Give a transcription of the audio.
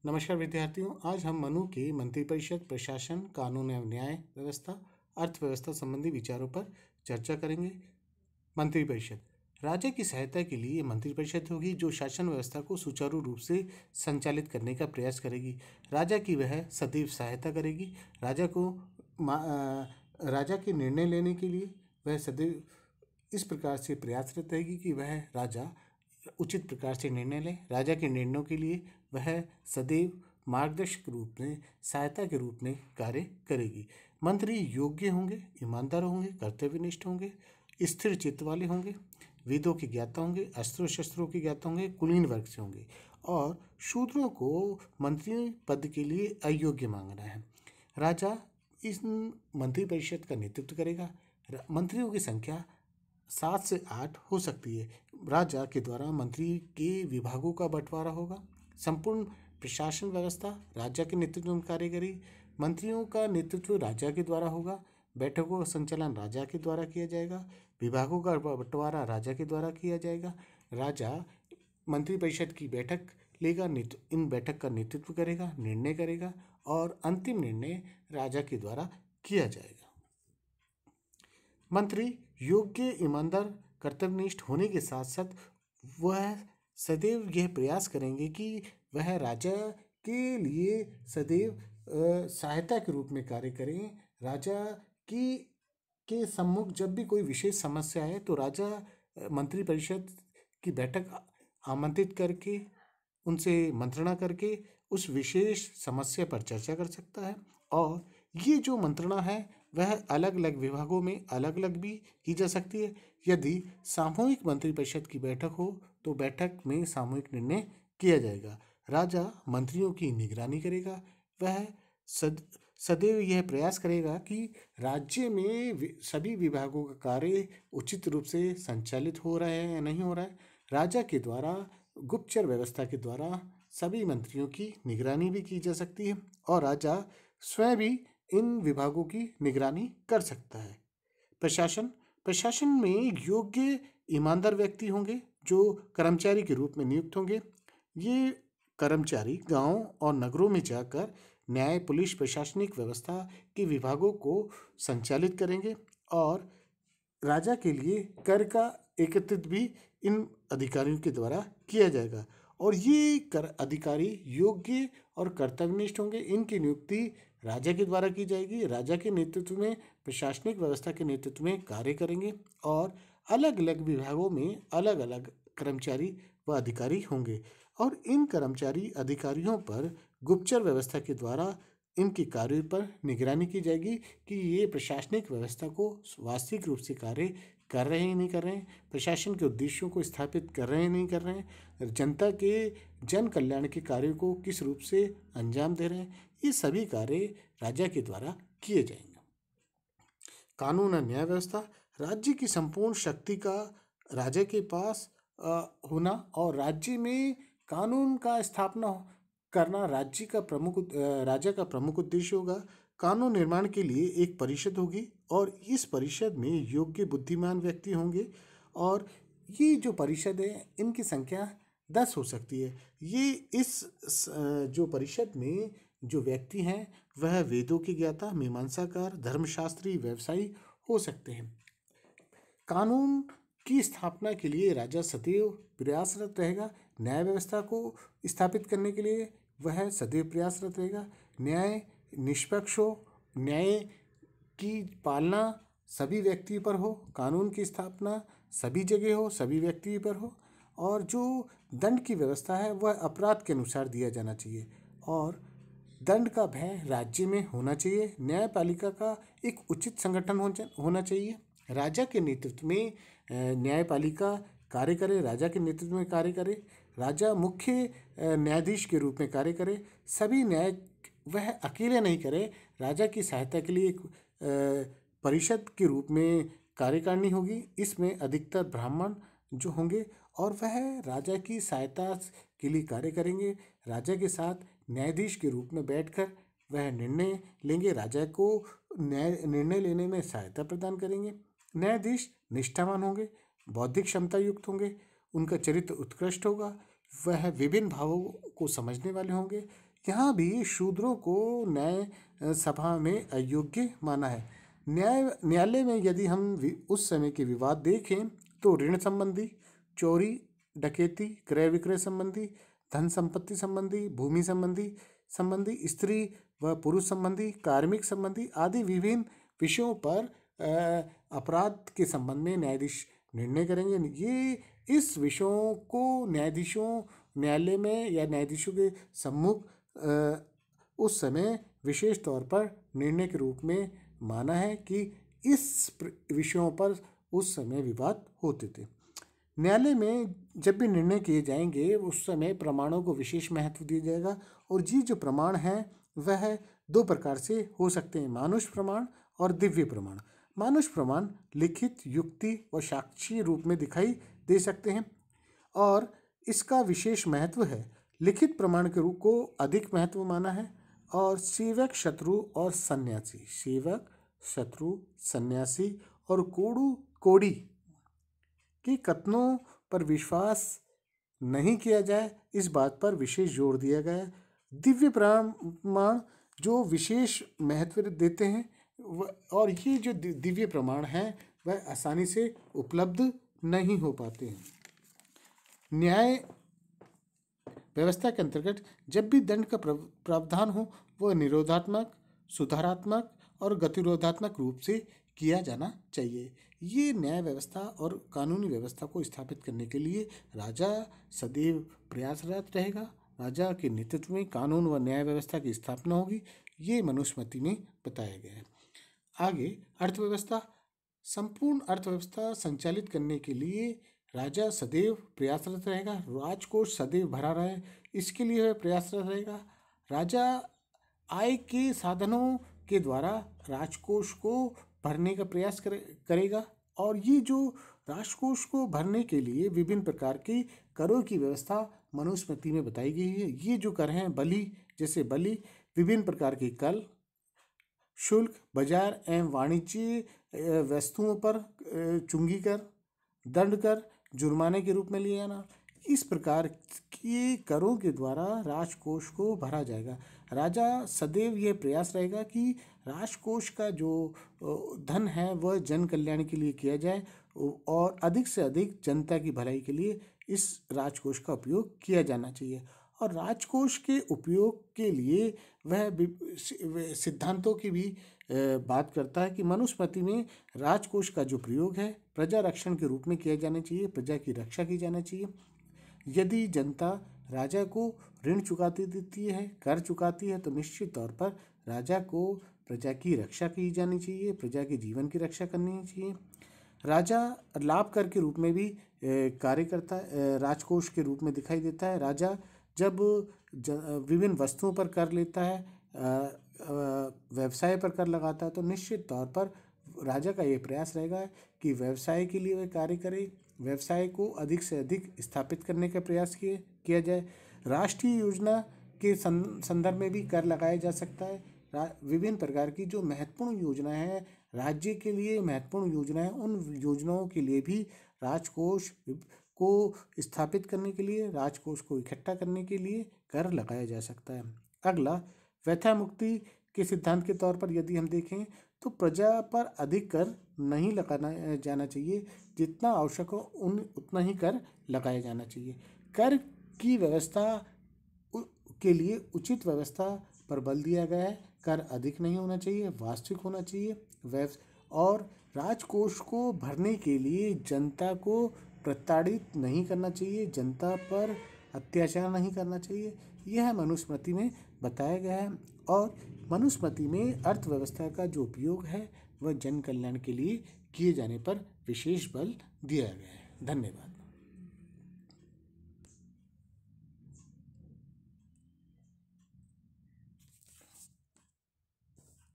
नमस्कार विद्यार्थियों, आज हम मनु के मंत्रिपरिषद, प्रशासन, कानून एवं न्याय व्यवस्था, अर्थव्यवस्था संबंधी विचारों पर चर्चा करेंगे। मंत्रिपरिषद राजा की सहायता के लिए मंत्रिपरिषद होगी जो शासन व्यवस्था को सुचारू रूप से संचालित करने का प्रयास करेगी। राजा की वह सदैव सहायता करेगी। राजा के निर्णय लेने के लिए वह सदैव इस प्रकार से प्रयासरत रहेगी कि वह राजा उचित प्रकार से निर्णय ले। राजा के निर्णयों के लिए वह सदैव मार्गदर्शक रूप में, सहायता के रूप में कार्य करेगी। मंत्री योग्य होंगे, ईमानदार होंगे, कर्तव्यनिष्ठ होंगे, स्थिर चित्त वाले होंगे, वेदों के ज्ञाता होंगे, अस्त्रों शस्त्रों के ज्ञाता होंगे, कुलीन वर्ग से होंगे और शूद्रों को मंत्री पद के लिए अयोग्य मांगना है। राजा इस मंत्रिपरिषद का नेतृत्व करेगा। मंत्रियों की संख्या 7 से 8 हो सकती है। राजा के द्वारा मंत्री के विभागों का बंटवारा होगा। संपूर्ण प्रशासन व्यवस्था राजा के नेतृत्व में कार्य करेगी। मंत्रियों का नेतृत्व राजा के द्वारा होगा। बैठकों का संचालन राजा के द्वारा किया जाएगा। विभागों का बंटवारा राजा के द्वारा किया जाएगा। राजा मंत्रिपरिषद की बैठक लेगा, इन बैठक का नेतृत्व करेगा, निर्णय करेगा और अंतिम निर्णय राजा के द्वारा किया जाएगा। मंत्री योग्य, ईमानदार, कर्तव्यनिष्ठ होने के साथ साथ वह सदैव यह प्रयास करेंगे कि वह राजा के लिए सदैव सहायता के रूप में कार्य करें। राजा के सम्मुख जब भी कोई विशेष समस्या है तो राजा मंत्रिपरिषद की बैठक आमंत्रित करके, उनसे मंत्रणा करके उस विशेष समस्या पर चर्चा कर सकता है। और ये जो मंत्रणा है वह अलग अलग विभागों में अलग अलग भी की जा सकती है। यदि सामूहिक मंत्रिपरिषद की बैठक हो तो बैठक में सामूहिक निर्णय किया जाएगा। राजा मंत्रियों की निगरानी करेगा। वह सदैव यह प्रयास करेगा कि राज्य में सभी विभागों का कार्य उचित रूप से संचालित हो रहा है या नहीं हो रहा है। राजा के द्वारा गुप्तचर व्यवस्था के द्वारा सभी मंत्रियों की निगरानी भी की जा सकती है और राजा स्वयं भी इन विभागों की निगरानी कर सकता है। प्रशासन में योग्य, ईमानदार व्यक्ति होंगे जो कर्मचारी के रूप में नियुक्त होंगे। ये कर्मचारी गांवों और नगरों में जाकर न्याय, पुलिस, प्रशासनिक व्यवस्था के विभागों को संचालित करेंगे और राजा के लिए कर का एकत्रित भी इन अधिकारियों के द्वारा किया जाएगा और ये कर अधिकारी योग्य और कर्तव्यनिष्ठ होंगे। इनकी नियुक्ति राजा के द्वारा की जाएगी। राजा के नेतृत्व में, प्रशासनिक व्यवस्था के नेतृत्व में कार्य करेंगे और अलग अलग विभागों में अलग अलग कर्मचारी व अधिकारी होंगे और इन कर्मचारी अधिकारियों पर गुप्तचर व्यवस्था के द्वारा इनके कार्यों पर निगरानी की जाएगी कि ये प्रशासनिक व्यवस्था को वास्तविक रूप से कार्य कर रहे हैं नहीं कर रहे हैं, प्रशासन के उद्देश्यों को स्थापित कर रहे हैं नहीं कर रहे हैं, जनता के जन कल्याण के कार्यों को किस रूप से अंजाम दे रहे हैं। ये सभी कार्य राजा के द्वारा किए जाएंगे। कानून और न्याय व्यवस्था राज्य की संपूर्ण शक्ति का राजा के पास होना और राज्य में कानून का स्थापना करना राजा का प्रमुख उद्देश्य होगा। कानून निर्माण के लिए एक परिषद होगी और इस परिषद में योग्य, बुद्धिमान व्यक्ति होंगे और ये जो परिषद है इनकी संख्या 10 हो सकती है। ये इस जो परिषद में जो व्यक्ति हैं वह वेदों के ज्ञाता, मीमांसाकार, धर्मशास्त्री, व्यवसायी हो सकते हैं। कानून की स्थापना के लिए राजा सदैव प्रयासरत रहेगा। न्याय व्यवस्था को स्थापित करने के लिए वह सदैव प्रयासरत रहेगा। न्याय निष्पक्ष हो, न्याय की पालना सभी व्यक्ति पर हो, कानून की स्थापना सभी जगह हो, सभी व्यक्ति पर हो और जो दंड की व्यवस्था है वह अपराध के अनुसार दिया जाना चाहिए और दंड का भय राज्य में होना चाहिए। न्यायपालिका का एक उचित संगठन होना चाहिए। राजा के नेतृत्व में न्यायपालिका कार्य करे, राजा के नेतृत्व में कार्य करे, राजा मुख्य न्यायाधीश के रूप में कार्य करे। सभी न्याय वह अकेले नहीं करे, राजा की सहायता के लिए एक परिषद के रूप में कार्यकारिणी होगी। इसमें अधिकतर ब्राह्मण जो होंगे और वह राजा की सहायता के लिए कार्य करेंगे। राजा के साथ न्यायाधीश के रूप में बैठकर वह निर्णय लेंगे, राजा को निर्णय लेने में सहायता प्रदान करेंगे। न्यायाधीश निष्ठावान होंगे, बौद्धिक क्षमता युक्त होंगे, उनका चरित्र उत्कृष्ट होगा, वह विभिन्न भावों को समझने वाले होंगे। यहाँ भी शूद्रों को न्याय सभा में अयोग्य माना है। न्यायालय में यदि हम उस समय के विवाद देखें तो ऋण संबंधी, चोरी डकैती, क्रय विक्रय संबंधी, धन संपत्ति संबंधी, भूमि संबंधी, स्त्री व पुरुष संबंधी, कार्मिक संबंधी आदि विभिन्न विषयों पर अपराध के संबंध में न्यायाधीश निर्णय करेंगे। ये इस विषयों को न्यायालय में या न्यायाधीशों के सम्मुख उस समय विशेष तौर पर निर्णय के रूप में माना है कि इस विषयों पर उस समय विवाद होते थे। न्यायालय में जब भी निर्णय किए जाएंगे उस समय प्रमाणों को विशेष महत्व दिया जाएगा और ये जो प्रमाण हैं वह दो प्रकार से हो सकते हैं, मानुष प्रमाण और दिव्य प्रमाण। मानुष प्रमाण लिखित, युक्ति व साक्षी रूप में दिखाई दे सकते हैं और इसका विशेष महत्व है। लिखित प्रमाण के रूप को अधिक महत्व माना है और सेवक, शत्रु, सन्यासी और कोड़ी के कथनों पर विश्वास नहीं किया जाए, इस बात पर विशेष जोर दिया गया है। दिव्य प्रमाण जो विशेष महत्व देते हैं और ये जो दिव्य प्रमाण हैं वह आसानी से उपलब्ध नहीं हो पाते हैं। न्याय व्यवस्था के अंतर्गत जब भी दंड का प्रावधान हो वह निरोधात्मक, सुधारात्मक और गतिरोधात्मक रूप से किया जाना चाहिए। ये न्याय व्यवस्था और कानूनी व्यवस्था को स्थापित करने के लिए राजा सदैव प्रयासरत रहेगा। राजा के नेतृत्व में कानून व न्याय व्यवस्था की स्थापना होगी, ये मनुस्मृति में बताया गया है। आगे अर्थव्यवस्था। संपूर्ण अर्थव्यवस्था संचालित करने के लिए राजा सदैव प्रयासरत रहेगा। राजकोष सदैव भरा रहे, इसके लिए वह प्रयासरत रहेगा। राजा आय के साधनों के द्वारा राजकोष को भरने का प्रयास करेगा और ये जो राजकोष को भरने के लिए विभिन्न प्रकार की करों की व्यवस्था मनुस्मृति में बताई गई है। ये जो कर हैं जैसे बलि, विभिन्न प्रकार के कर, शुल्क, बाजार एवं वाणिज्य वस्तुओं पर चुंगी कर, दंड कर, जुर्माने के रूप में लिया जाना, इस प्रकार के करों के द्वारा राजकोष को भरा जाएगा। राजा सदैव यह प्रयास रहेगा कि राजकोष का जो धन है वह जन कल्याण के लिए किया जाए और अधिक से अधिक जनता की भलाई के लिए इस राजकोष का उपयोग किया जाना चाहिए। और राजकोष के उपयोग के लिए वह सिद्धांतों की भी बात करता है कि मनुस्मृति में राजकोष का जो प्रयोग है प्रजा रक्षण के रूप में किया जाना चाहिए, प्रजा की रक्षा की जाना चाहिए। यदि जनता राजा को ऋण चुकाती देती है, कर चुकाती है, तो निश्चित तौर पर राजा को प्रजा की रक्षा की जानी चाहिए, प्रजा के जीवन की रक्षा करनी चाहिए। राजा लाभ कर के रूप में भी कार्य करता है, राजकोष के रूप में दिखाई देता है। राजा जब विभिन्न वस्तुओं पर कर लेता है, व्यवसाय पर कर लगाता है, तो निश्चित तौर पर राजा का ये प्रयास रहेगा कि व्यवसाय के लिए वह कार्य करे, व्यवसाय को अधिक से अधिक स्थापित करने का प्रयास किया जाए। राष्ट्रीय योजना के संदर्भ में भी कर लगाया जा सकता है। विभिन्न प्रकार की जो महत्वपूर्ण योजनाएं हैं, राज्य के लिए महत्वपूर्ण योजनाएं, उन योजनाओं के लिए भी राजकोष को स्थापित करने के लिए, राजकोष को इकट्ठा करने के लिए कर लगाया जा सकता है। अगला व्यथा मुक्ति के सिद्धांत के तौर पर यदि हम देखें तो प्रजा पर अधिक कर नहीं लगाना जाना चाहिए, जितना आवश्यक हो उतना ही कर लगाया जाना चाहिए। कर की व्यवस्था के लिए उचित व्यवस्था पर बल दिया गया है। कर अधिक नहीं होना चाहिए, वास्तविक होना चाहिए। और राजकोष को भरने के लिए जनता को प्रताड़ित नहीं करना चाहिए, जनता पर अत्याचार नहीं करना चाहिए, यह मनुस्मृति में बताया गया है। और मनुस्मृति में अर्थव्यवस्था का जो उपयोग है वह जन कल्याण के लिए किए जाने पर विशेष बल दिया गया है। धन्यवाद।